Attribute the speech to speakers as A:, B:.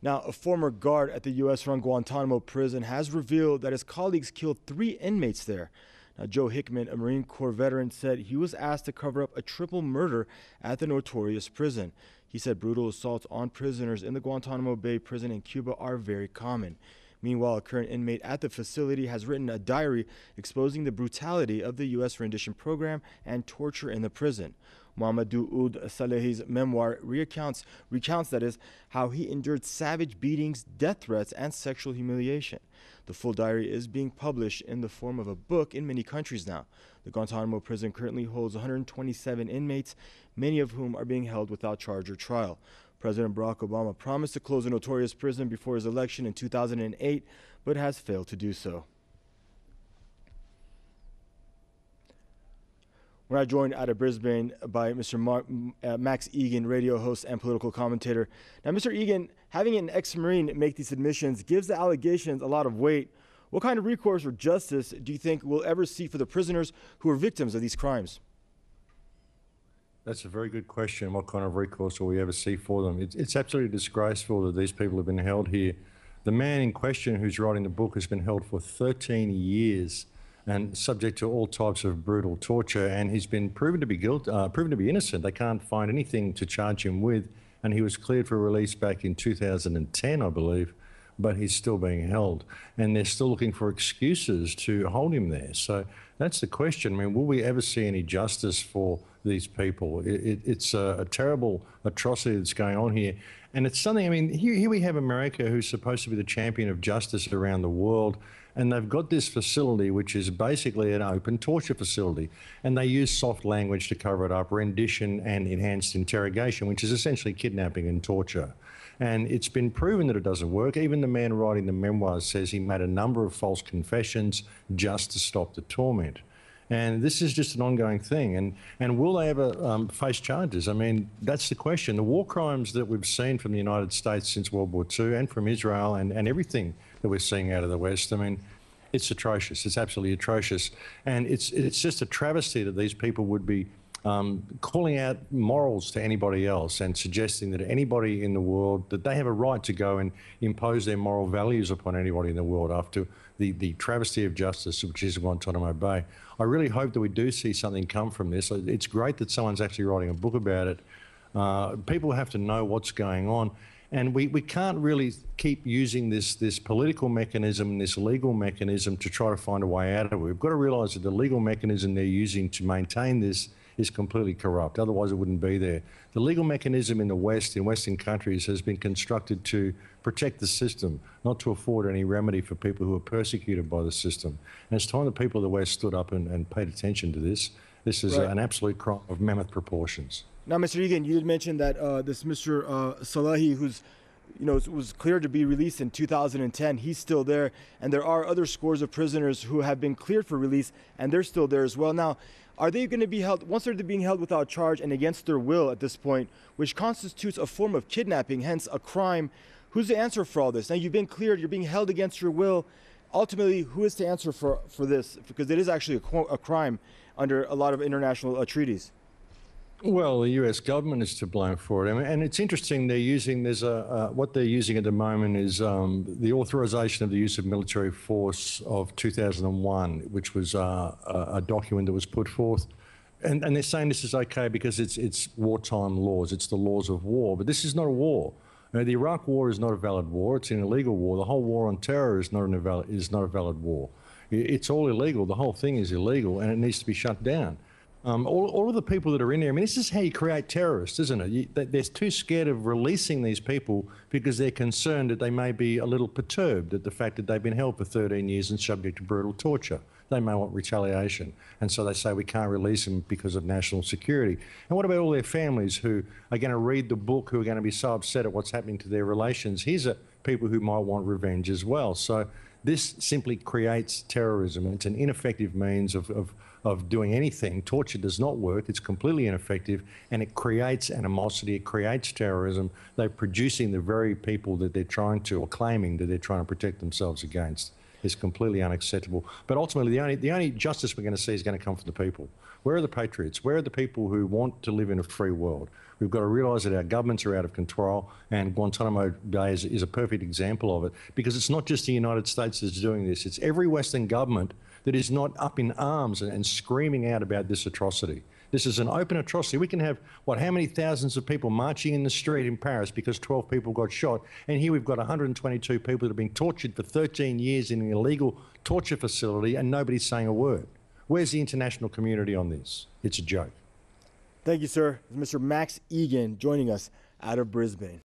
A: Now, a former guard at the U.S.-run Guantanamo prison has revealed that his colleagues killed 3 inmates there. Now, Joe Hickman, a Marine Corps veteran, said he was asked to cover up a triple murder at the notorious prison. He said brutal assaults on prisoners in the Guantanamo Bay prison in Cuba are very common. Meanwhile, a current inmate at the facility has written a diary exposing the brutality of the U.S. rendition program and torture in the prison. Mamadou Ould Salehi's memoir recounts that is, how he endured savage beatings, death threats, and sexual humiliation. The full diary is being published in the form of a book in many countries now. The Guantanamo prison currently holds 127 inmates, many of whom are being held without charge or trial. President Barack Obama promised to close the notorious prison before his election in 2008, but has failed to do so. We're now joined out of Brisbane by Mr. Max Igan, radio host and political commentator. Now, Mr. Igan, having an ex-Marine make these admissions gives the allegations a lot of weight. What kind of recourse or justice do you think we'll ever see for the prisoners who are victims of these crimes?
B: That's a very good question. What kind of recourse will we ever see for them? It's absolutely disgraceful that these people have been held here. The man in question who's writing the book has been held for 13 years and subject to all types of brutal torture, and he's been proven to be innocent. They can't find anything to charge him with, and he was cleared for release back in 2010, I believe, but he's still being held, and they're still looking for excuses to hold him there. So that's the question. I mean, will we ever see any justice for these people? It's a terrible atrocity that's going on here. And it's something, I mean, here we have America, who's supposed to be the champion of justice around the world, and they've got this facility which is basically an open torture facility, and they use soft language to cover it up, rendition and enhanced interrogation, which is essentially kidnapping and torture. And it's been proven that it doesn't work. Even the man writing the memoirs says he made a number of false confessions just to stop the torment. And this is just an ongoing thing. And will they ever face charges? I mean, that's the question. The war crimes that we've seen from the United States since World War II and from Israel and everything that we're seeing out of the West, I mean, it's atrocious. It's absolutely atrocious. And it's just a travesty that these people would be calling out morals to anybody else and suggesting that anybody in the world, that they have a right to go and impose their moral values upon anybody in the world after the travesty of justice, which is Guantanamo Bay. I really hope that we do see something come from this. It's great that someone's actually writing a book about it. People have to know what's going on. And we can't really keep using this political mechanism, this legal mechanism to try to find a way out of it. We've got to realise that the legal mechanism they're using to maintain this is completely corrupt. Otherwise, it wouldn't be there. The legal mechanism in the West, in Western countries, has been constructed to protect the system, not to afford any remedy for people who are persecuted by the system. And it's time the people of the West stood up and paid attention to this. This is an absolute crime of mammoth proportions.
A: Now, Mr. Egan, you did mention that this Mr. Salehi, who's was cleared to be released in 2010. He's still there, and there are other scores of prisoners who have been cleared for release, and they're still there as well. Now, are they going to be held, once they're being held without charge and against their will at this point, which constitutes a form of kidnapping, hence a crime? Who's to answer for all this? Now, you've been cleared, you're being held against your will. Ultimately, who is to answer for this? Because it is actually a crime under a lot of international treaties.
B: Well, the US government is to blame for it. I mean, and it's interesting, they're using, what they're using at the moment is the authorization of the use of military force of 2001, which was a document that was put forth. And they're saying this is okay because it's wartime laws, it's the laws of war. But this is not a war. The Iraq war is not a valid war, it's an illegal war. The whole war on terror is not a valid war. It's all illegal, the whole thing is illegal, and it needs to be shut down. All of the people that are in there, I mean, this is how you create terrorists, isn't it? They're too scared of releasing these people because they're concerned that they may be a little perturbed at the fact that they've been held for 13 years and subject to brutal torture. They may want retaliation. And so they say we can't release them because of national security. And what about all their families who are going to read the book, who are going to be so upset at what's happening to their relations? These are people who might want revenge as well. So this simply creates terrorism. It's an ineffective means of doing anything. Torture does not work. It's completely ineffective, and it creates animosity. It creates terrorism. They're producing the very people that they're trying to, or claiming that they're trying to protect themselves against. is completely unacceptable. But ultimately, the only justice we're going to see is going to come from the people. Where are the patriots? Where are the people who want to live in a free world? We've got to realise that our governments are out of control, and Guantanamo Bay is a perfect example of it, because it's not just the United States that's doing this. It's every Western government that is not up in arms and screaming out about this atrocity. This is an open atrocity. We can have, how many thousands of people marching in the street in Paris because 12 people got shot, and here we've got 122 people that have been tortured for 13 years in an illegal torture facility, and nobody's saying a word. Where's the international community on this? It's a joke.
A: Thank you, sir. Mr. Max Igan joining us out of Brisbane.